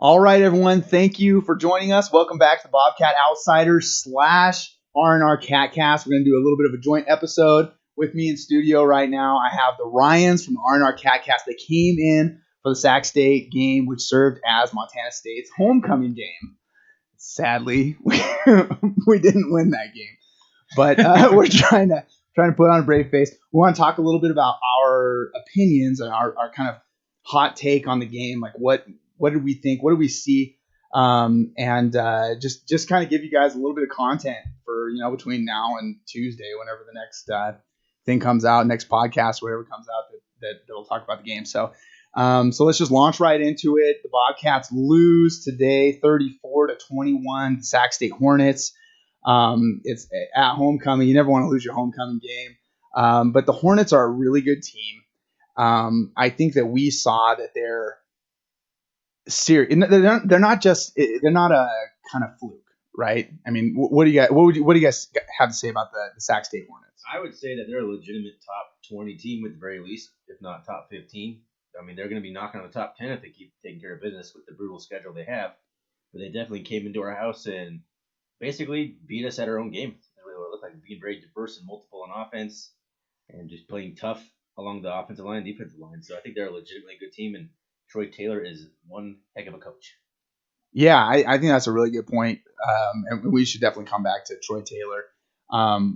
All right, everyone. Thank you for joining us. Welcome back to the Bobcat Outsiders / R&R Catcast. We're going to do a little bit of a joint episode. With me in studio right now, I have the Ryans from the R&R Catcast that came in for the Sac State game, which served as Montana State's homecoming game. Sadly, we didn't win that game, but we're trying to put on a brave face. We want to talk a little bit about our opinions and our kind of hot take on the game. Like what did we think? What did we see? And just kind of give you guys a little bit of content for between now and Tuesday, whenever the next thing comes out, next podcast, whatever comes out that'll talk about the game. So let's just launch right into it. The Bobcats lose today, 34-21, the Sac State Hornets. It's at homecoming. You never want to lose your homecoming game. But the Hornets are a really good team. I think that we saw that they're serious. They're not a kind of fluke, right? I mean, what do you guys have to say about the Sac State Hornets? I would say that they're a legitimate top 20 team at the very least, if not top 15. I mean, they're going to be knocking on the top 10 if they keep taking care of business with the brutal schedule they have. But they definitely came into our house and basically beat us at our own game. That's really what it looked like, being very diverse and multiple on offense and just playing tough along the offensive line and defensive line. So I think they're a legitimately good team, and Troy Taylor is one heck of a coach. Yeah, I think that's a really good point. And we should definitely come back to Troy Taylor.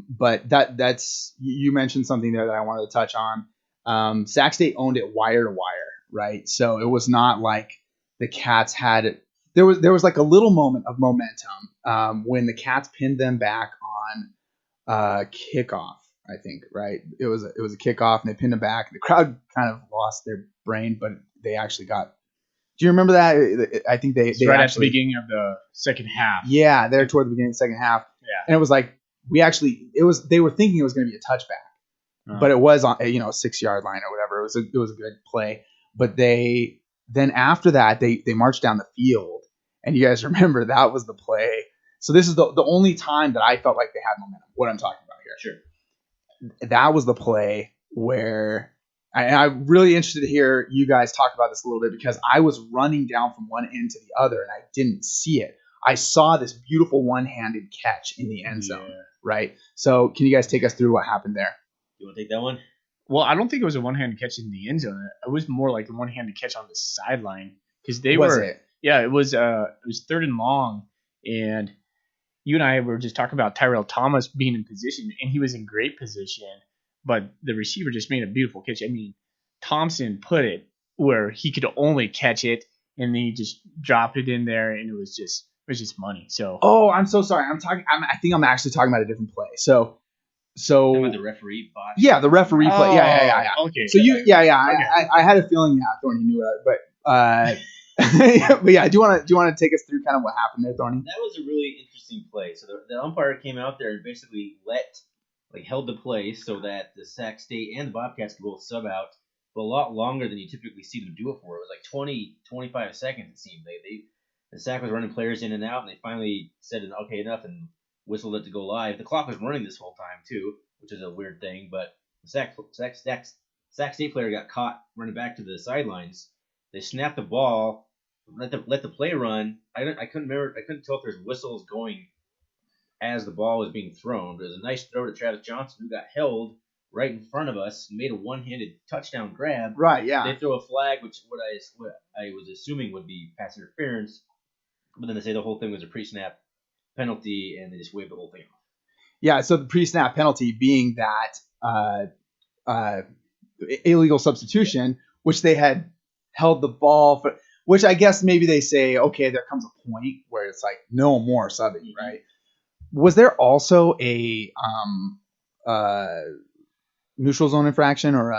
But that's you mentioned something there that I wanted to touch on. Sac State owned it wire to wire, right? So it was not like the Cats had it. There was like a little moment of momentum when the Cats pinned them back on kickoff, I think, right? It was a kickoff and they pinned them back. The crowd kind of lost their brain, but they actually got. Do you remember that? I think they right actually, at the beginning of the second half. Yeah, they're toward the beginning of the second half. Yeah, and it was like they were thinking it was going to be a touchback, but it was on 6-yard line or whatever. It was a good play, but then after that they marched down the field, and you guys remember that was the play. So this is the only time that I felt like they had momentum. What I'm talking about here. Sure. That was the play where I'm really interested to hear you guys talk about this a little bit, because I was running down from one end to the other and I didn't see it. I saw this beautiful one-handed catch in the end zone, right? So can you guys take us through what happened there? You want to take that one? Well, I don't think it was a one-handed catch in the end zone. It was more like a one-handed catch on the sideline, because it was 3rd and long, and you and I were just talking about Tyrell Thomas being in position, and he was in great position, but the receiver just made a beautiful catch. I mean, Thompson put it where he could only catch it, and then he just dropped it in there, and it was just money. So I'm so sorry. I think I'm actually talking about a different play. So the referee botched. Yeah, the referee play. Yeah. Okay. So I had a feeling Thorny knew it, but but yeah, do you want to take us through kind of what happened there, Thorny? That was a really interesting play. So the umpire came out there and basically held the play so that the Sac State and the Bobcats could both sub out, but a lot longer than you typically see them do it for. It was like 20, 25 seconds it seemed. The Sac was running players in and out, and they finally said, okay, enough, and whistled it to go live. The clock was running this whole time too, which is a weird thing, but the Sac State player got caught running back to the sidelines. They snapped the ball, let the play run. I couldn't remember. I couldn't tell if there's whistles going as the ball was being thrown. But it was a nice throw to Travis Johnson, who got held right in front of us and made a one-handed touchdown grab. Right. Yeah. They throw a flag, which what I was assuming would be pass interference, but then they say the whole thing was a pre-snap penalty, and they just waved the whole thing off. Yeah. So the pre-snap penalty being that illegal substitution, which they had held the ball for, which I guess maybe they say, okay, there comes a point where it's like no more subbing, right? Was there also a neutral zone infraction or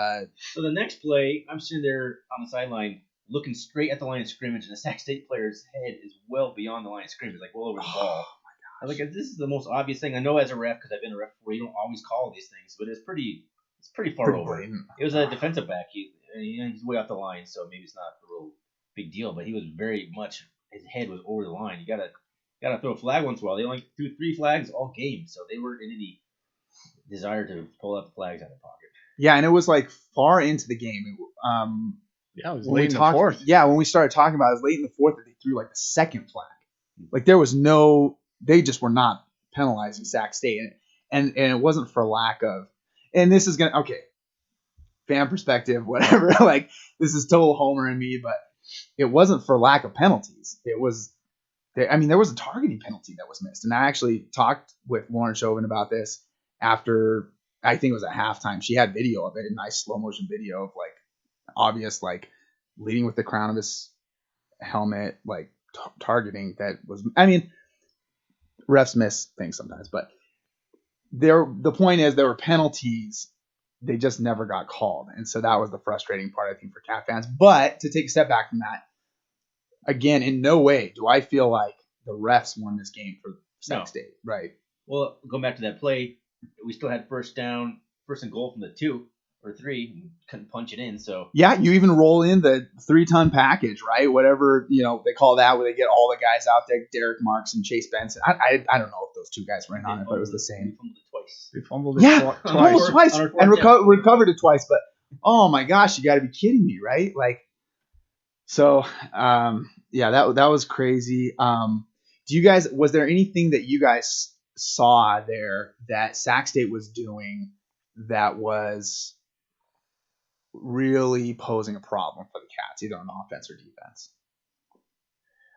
So the next play, I'm sitting there on the sideline looking straight at the line of scrimmage, and the Sac State player's head is well beyond the line of scrimmage, like well over the ball. I was like, this is the most obvious thing. I know as a ref, because I've been a ref before, you don't always call these things, but it's pretty far over. blatant. It was a defensive back. He's way off the line, so maybe it's not a real big deal, but he was very much, his head was over the line. You gotta throw a flag once in a while. They only threw 3 flags all game, so they weren't in any desire to pull out the flags out of the pocket. Yeah, and it was like far into the game. Yeah, it was when late we in the talked, fourth. yeah, when we started talking about it, it was late in the fourth that they threw like the second flag. Like there was they just were not penalizing Sac State, and it wasn't for lack of. And this is fan perspective, whatever. Like this is total homer in me, but it wasn't for lack of penalties. It was. There was a targeting penalty that was missed, and I actually talked with Lauren Chauvin about this after. I think it was at halftime. She had video of it, a nice slow motion video of like obvious like leading with the crown of his helmet, like targeting that was. Refs miss things sometimes, but the point is there were penalties. They just never got called, and so that was the frustrating part I think for Cat fans. But to take a step back from that, again, in no way do I feel like the refs won this game for Sac State, right? Well, going back to that play, we still had first and goal from the 2 or 3, and couldn't punch it in. So yeah, you even roll in the 3-ton package, right? Whatever they call that, where they get all the guys out there, Derek Marks and Chase Benson. I don't know if those two guys were in on it, but it was the same. We fumbled it twice. We fumbled it twice, and recovered it twice. But oh my gosh, you got to be kidding me, right? Like, so yeah, that was crazy. Was there anything that you guys saw there that Sac State was doing that was really posing a problem for the Cats, either on offense or defense?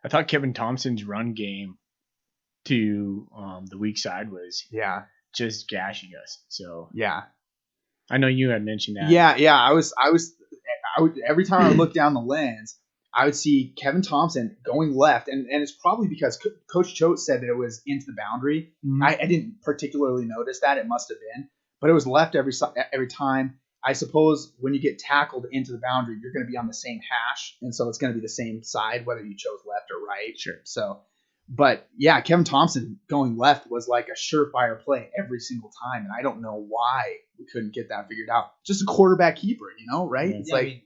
I thought Kevin Thompson's run game to the weak side was just gashing us. So yeah, I know you had mentioned that. Yeah. I would every time I would look down the lens, I would see Kevin Thompson going left, and it's probably because Coach Choate said that it was into the boundary. Mm-hmm. I didn't particularly notice that. It must have been, but it was left every time. I suppose when you get tackled into the boundary, you're going to be on the same hash, and so it's going to be the same side whether you chose left or right. Sure. So, but yeah, Kevin Thompson going left was like a surefire play every single time, and I don't know why we couldn't get that figured out. Just a quarterback keeper, right? It's like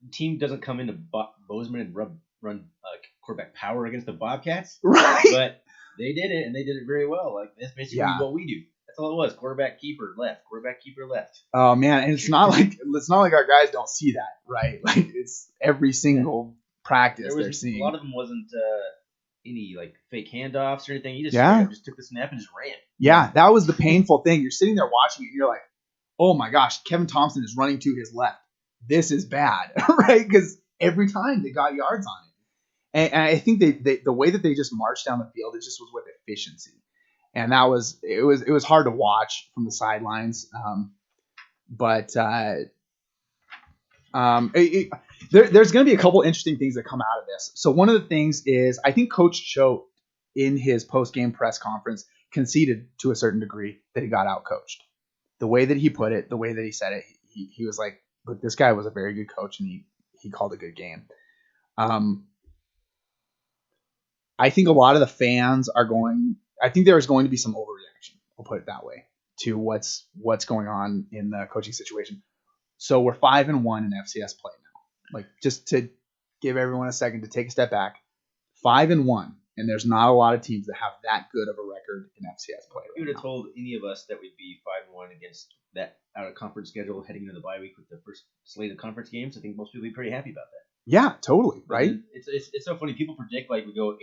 the team doesn't come into Bozeman and run quarterback power against the Bobcats, right? But they did it, and they did it very well. Like that's basically what we do. That's all it was. Quarterback keeper left. Oh man, and it's not like our guys don't see that, right? Like it's every single practice they're seeing. A lot of them wasn't any like fake handoffs or anything. He just took the snap and just ran. Yeah, that was the painful thing. You're sitting there watching it, and you're like, oh my gosh, Kevin Thompson is running to his left. This is bad, right? Because every time they got yards on it, and I think they the way that they just marched down the field, it just was with efficiency. And it was hard to watch from the sidelines. There's going to be a couple interesting things that come out of this. So one of the things is I think Coach Choate in his post-game press conference conceded to a certain degree that he got out-coached. The way that he put it, the way that he said it, he was like, look, this guy was a very good coach and he called a good game. I think a lot of the fans I think there is going to be some overreaction. We'll put it that way to what's going on in the coaching situation. So we're 5-1 in FCS play now. Like just to give everyone a second to take a step back, 5-1, and there's not a lot of teams that have that good of a record in FCS play. You would have told any of us that we'd be 5-1 against that out of conference schedule heading into the bye week with the first slate of conference games. I think most people would be pretty happy about that. Yeah, totally. Right. It's so funny. People predict like we go 8-4.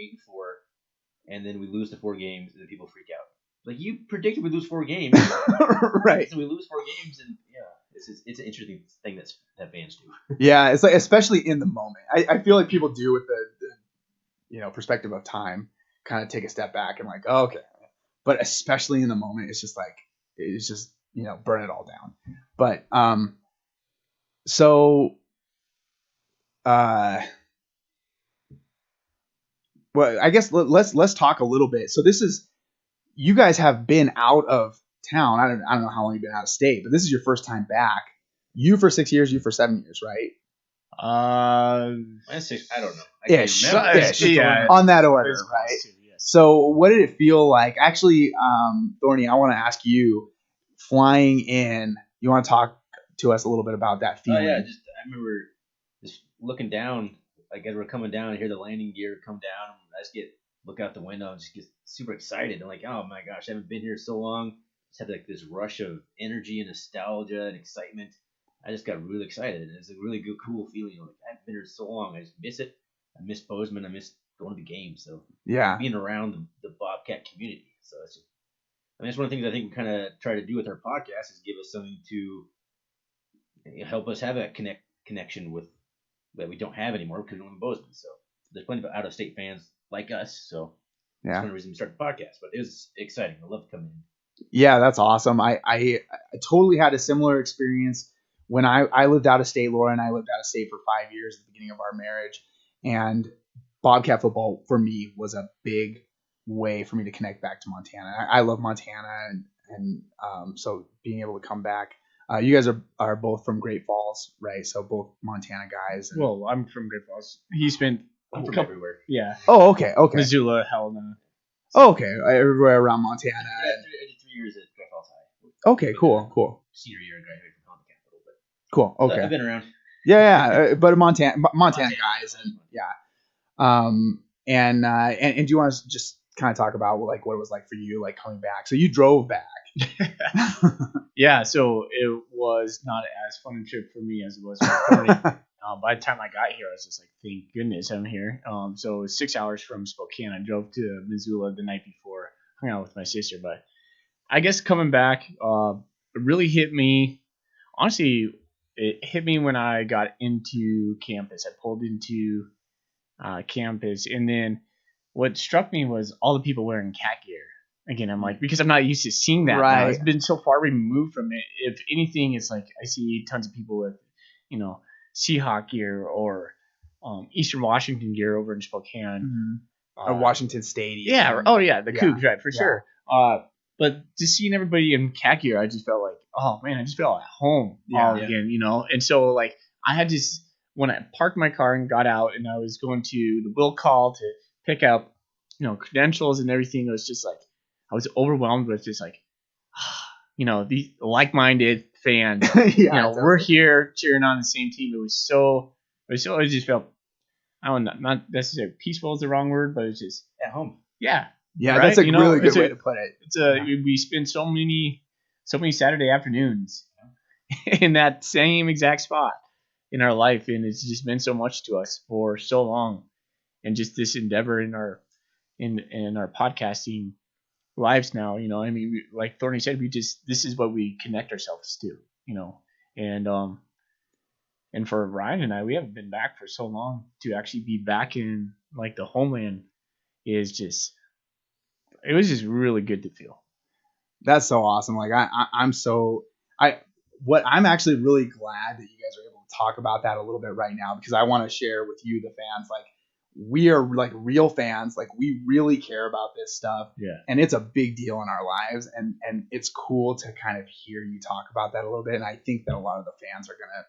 And then we lose the 4 games, and then people freak out. Like you predicted we lose 4 games, right? So we lose 4 games, and it's an interesting thing that fans do. Yeah, it's like especially in the moment. I feel like people do with the perspective of time, kind of take a step back and like, oh, okay, but especially in the moment, it's just burn it all down. But well, I guess let's talk a little bit. So you guys have been out of town. I don't know how long you've been out of state, but this is your first time back. You for 6 years, you for 7 years, right? 6. I don't know. Yeah, on that order, right? Yes. So what did it feel like? Actually, Thorny, I want to ask you, flying in. You want to talk to us a little bit about that feeling? I remember just looking down. Like as we're coming down, I hear the landing gear come down. I just look out the window and just get super excited. I'm like, oh my gosh, I haven't been here so long. Just had like this rush of energy and nostalgia and excitement. I just got really excited. It's a really good, cool feeling. Like I've been here so long, I just miss it. I miss Bozeman. I miss going to the games. So being around the Bobcat community. So it's just, that's one of the things I think we kind of try to do with our podcast is give us something to help us have that connection with that we don't have anymore because we live in Bozeman. So there's plenty of out of state fans like us. So that's one reason we started the podcast. But it was exciting. I love coming in. Yeah, that's awesome. I totally had a similar experience when I lived out of state. Laura and I lived out of state for 5 years at the beginning of our marriage, and Bobcat football for me was a big way for me to connect back to Montana. I love Montana, and so being able to come back. You guys are both from Great Falls, right? So both Montana guys. Well, I'm from Great Falls. He spent from everywhere. Yeah. Oh, okay. Missoula, Helena. Oh, okay. Everywhere around Montana. I did 3 years at Great Falls High. Okay, cool. Senior year, I graduated from Honda Capital. But cool. Okay. I've been around. Yeah, but Montana guys, and yeah. And do you want to just kind of talk about like what it was like for you, like coming back? So you drove back. Yeah, so it was not as fun a trip for me as it was for Tony. By the time I got here, I was just like, thank goodness I'm here. So it was 6 hours from Spokane. I drove to Missoula the night before, hung out with my sister. But I guess coming back, it really hit me. Honestly, it hit me when I got into campus. I pulled into campus, and then what struck me was all the people wearing cat gear. Again, I'm like, because I'm not used to seeing that. Right. Now. It's been so far removed from it. If anything, it's like I see tons of people with, Seahawk gear or Eastern Washington gear over in Spokane. Or Washington State. Yeah. Oh, yeah. The Cougs, right, for sure. But just seeing everybody in cat gear, I just felt like, oh, man, I just felt at home again, And so, like, I had this, when I parked my car and got out and I was going to the will call to pick up, credentials and everything, it was just like, I was overwhelmed with just like, these like-minded fans. We're here cheering on the same team. It just felt, I don't know, not necessarily peaceful is the wrong word, but it's just at home. Yeah. Yeah, right? That's a really good way to put it. We spend so many Saturday afternoons in that same exact spot in our life, and it's just meant so much to us for so long. And just this endeavor in our podcasting lives now, like Thorny said, this is what we connect ourselves to, and for Ryan and I, we haven't been back for so long. To actually be back in like the homeland it was just really good to feel. That's so awesome. Like I'm actually really glad that you guys are able to talk about that a little bit right now, because I want to share with you, the fans, like, we are like real fans. Like, we really care about this stuff. Yeah. And it's a big deal in our lives. And it's cool to kind of hear you talk about that a little bit. And I think that a lot of the fans are going to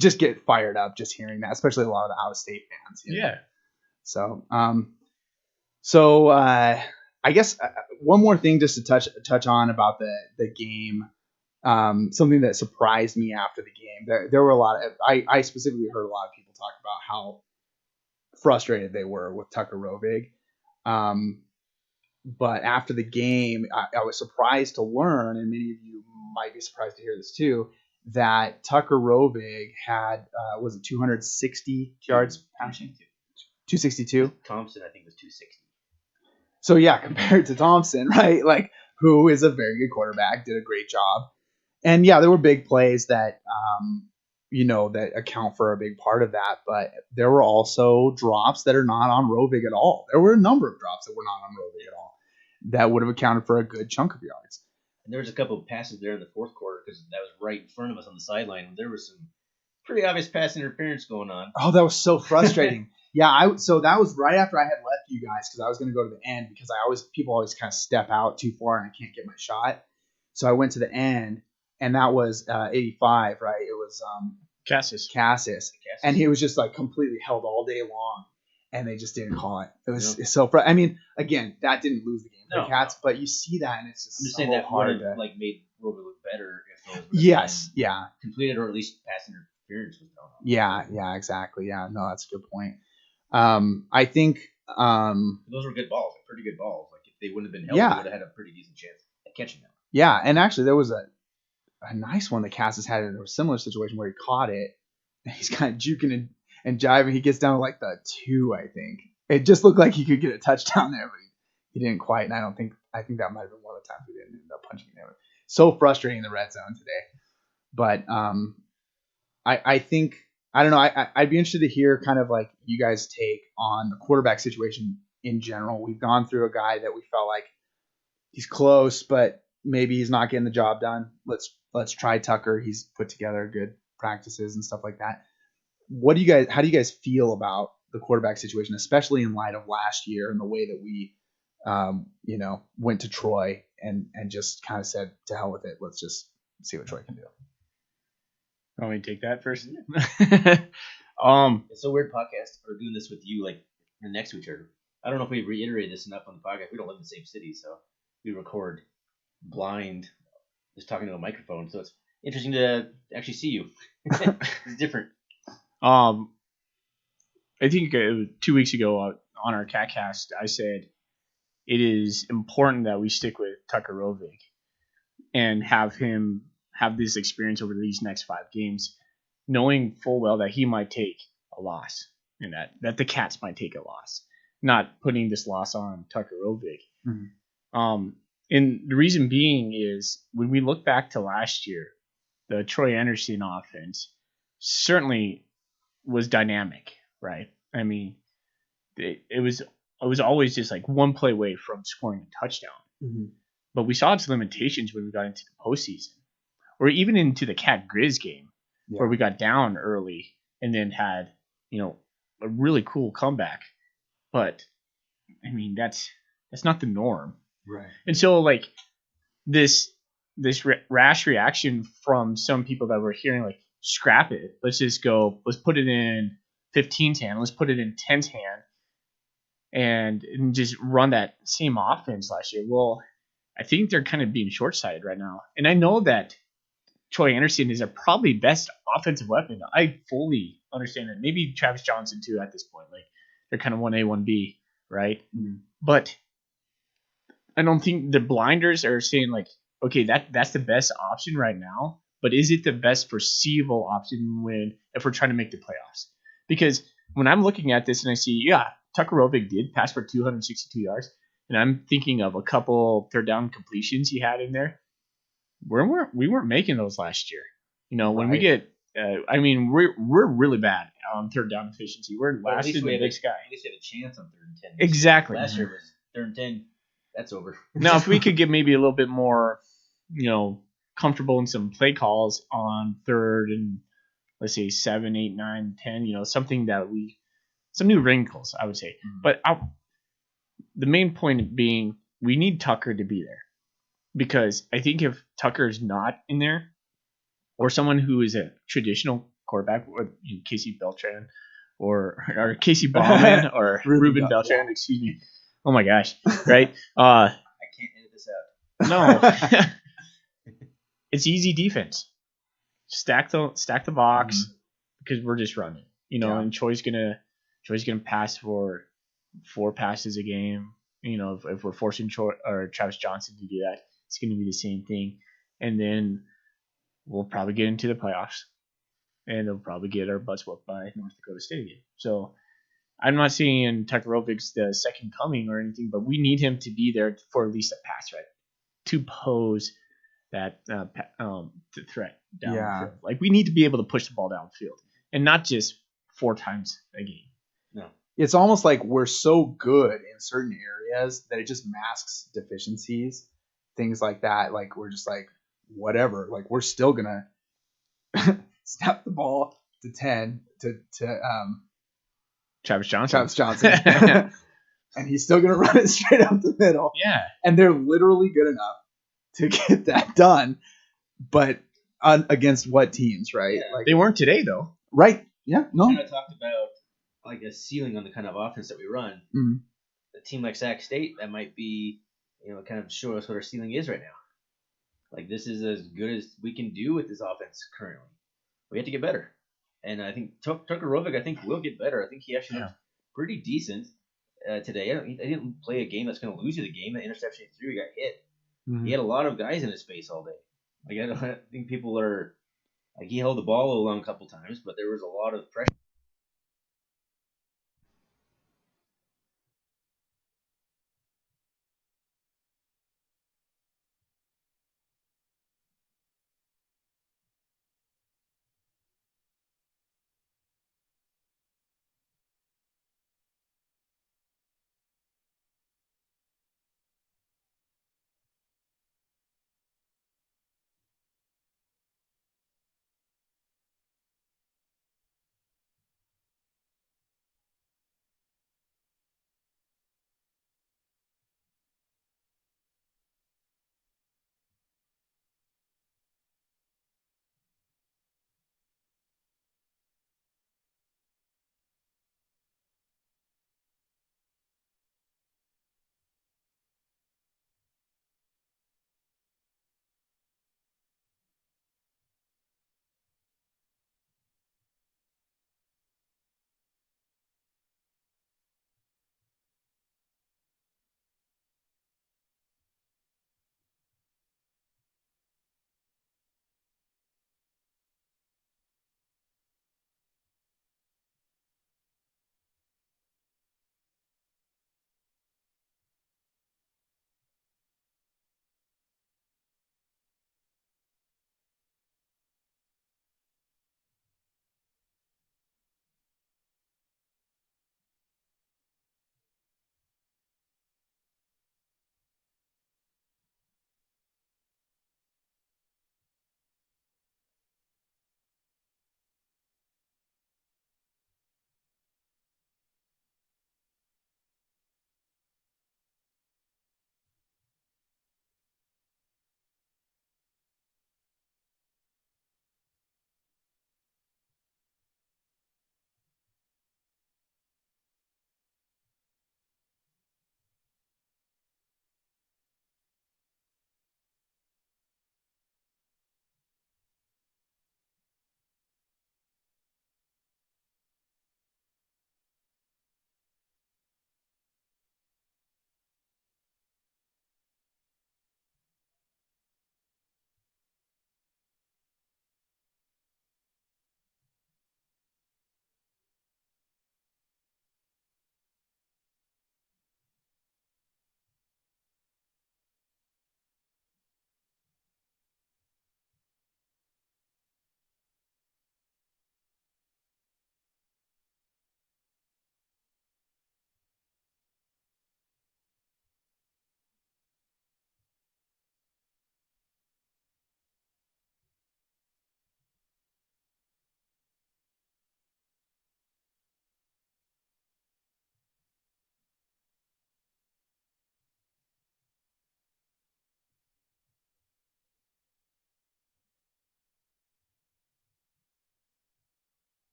just get fired up just hearing that, especially a lot of the out of state fans. Yeah. So, I guess one more thing just to touch on about the game. Something that surprised me after the game. There were a lot of, I specifically heard a lot of people talk about how frustrated they were with Tucker Rovig. But after the game, I was surprised to learn, and many of you might be surprised to hear this too, that Tucker Rovig had, was it 260 yards passing? 262? Thompson, I think, was 260. So, yeah, compared to Thompson, right? Like, who is a very good quarterback, did a great job. And, yeah, there were big plays that, that account for a big part of that. But there were also drops that are not on Rovig at all. There were a number of drops that were not on Rovig at all that would have accounted for a good chunk of yards. And there was a couple of passes there in the fourth quarter, because that was right in front of us on the sideline. There was some pretty obvious pass interference going on. Oh, that was so frustrating. Yeah, so that was right after I had left you guys, because I was going to go to the end, because people always kind of step out too far and I can't get my shot. So I went to the end, and that was 85, right? It was Cassis. And he was just like completely held all day long, and they just didn't call it. It was so I mean, again, that didn't lose the game for the Cats, but you see that, and it's just, I'm just saying that hard to like made Rovig look better if those completed, or at least pass interference was thrown off. Yeah, exactly. Yeah, no, that's a good point. I think those were good balls, pretty good balls. Like, if they wouldn't have been held, they would have had a pretty decent chance at catching them. Yeah, and actually there was a nice one that Cass has had in a similar situation where he caught it and he's kind of juking and jiving. He gets down to like the 2, I think. It just looked like he could get a touchdown there, but he didn't quite. And I think that might have been one of the times we didn't end up punching him. So frustrating in the red zone today. But I think, I don't know, I'd be interested to hear kind of like you guys' take on the quarterback situation in general. We've gone through a guy that we felt like he's close, but maybe he's not getting the job done. Let's try Tucker. He's put together good practices and stuff like that. How do you guys feel about the quarterback situation, especially in light of last year and the way that we, went to Troy and just kind of said, to hell with it. Let's just see what Troy can do. Want me to take that first? It's a weird podcast. We're doing this with you like next to each other. I don't know if we reiterated this enough on the podcast. We don't live in the same city, so we record blind, just talking to a microphone. So it's interesting to actually see you. It's different. I think 2 weeks ago on our CatCast, I said it is important that we stick with Tucker Rovig and have him have this experience over these next 5 games, knowing full well that he might take a loss and that the Cats might take a loss, not putting this loss on Tucker Rovig. Mm-hmm. And the reason being is when we look back to last year, the Troy Anderson offense certainly was dynamic, right? I mean, it was always just like one play away from scoring a touchdown. Mm-hmm. But we saw its limitations when we got into the postseason, or even into the Cat Grizz game, where we got down early and then had, a really cool comeback. But I mean, that's not the norm. Right. And so like this rash reaction from some people that were hearing like, scrap it. Let's put it in 15's hand. Let's put it in 10's hand and just run that same offense last year. Well, I think they're kind of being short-sighted right now. And I know that Troy Anderson is a probably best offensive weapon. I fully understand that. Maybe Travis Johnson too at this point. Like they're kind of 1A, 1B, right? Mm-hmm. But I don't think the blinders are saying like, okay, that's the best option right now. But is it the best foreseeable option if we're trying to make the playoffs? Because when I'm looking at this and I see, Tucker Rovig did pass for 262 yards, and I'm thinking of a couple third down completions he had in there. We weren't making those last year. When we get, we're really bad on third down efficiency. We're last in the Big Sky. At least we had a chance on 3rd and 10. Exactly. Last year was 3rd and 10. That's over. Now, if we could get maybe a little bit more, comfortable in some play calls on 3rd and let's say 7, 8, 9, 10, something that some new wrinkles, I would say. Mm-hmm. But the main point being we need Tucker to be there, because I think if Tucker is not in there, or someone who is a traditional quarterback, or Casey Beltran or Casey Bauman or Ruben Beltran, excuse me. Oh my gosh, right? I can't edit this out. No. It's easy defense. Stack the box, because we're just running, and Troy's gonna pass for 4 passes a game. If we're forcing Troy or Travis Johnson to do that, it's gonna be the same thing. And then we'll probably get into the playoffs, and they'll probably get our butts whooped by North Dakota State again. So I'm not saying Tucker Rovig's the second coming or anything, but we need him to be there for at least a pass, right? To pose that the threat downfield. Like we need to be able to push the ball downfield and not just 4 times a game. No, it's almost like we're so good in certain areas that it just masks deficiencies, things like that. Like we're just like whatever. Like we're still gonna snap the ball to 10 to Travis Johnson, and he's still gonna run it straight up the middle. Yeah, and they're literally good enough to get that done, but against what teams, right? Yeah. Like they weren't today, though. Right? Yeah. No. We kind of talked about like a ceiling on the kind of offense that we run. Mm-hmm. A team like Sac State, that might be, kind of show us what our ceiling is right now. Like this is as good as we can do with this offense currently. We have to get better, and I think Tucker Rovig, will get better. I think he actually looked pretty decent today. I didn't play a game that's going to lose you the game. The interception he threw, he got hit. Mm-hmm. He had a lot of guys in his face all day. Like I think people are like he held the ball a long couple times, but there was a lot of pressure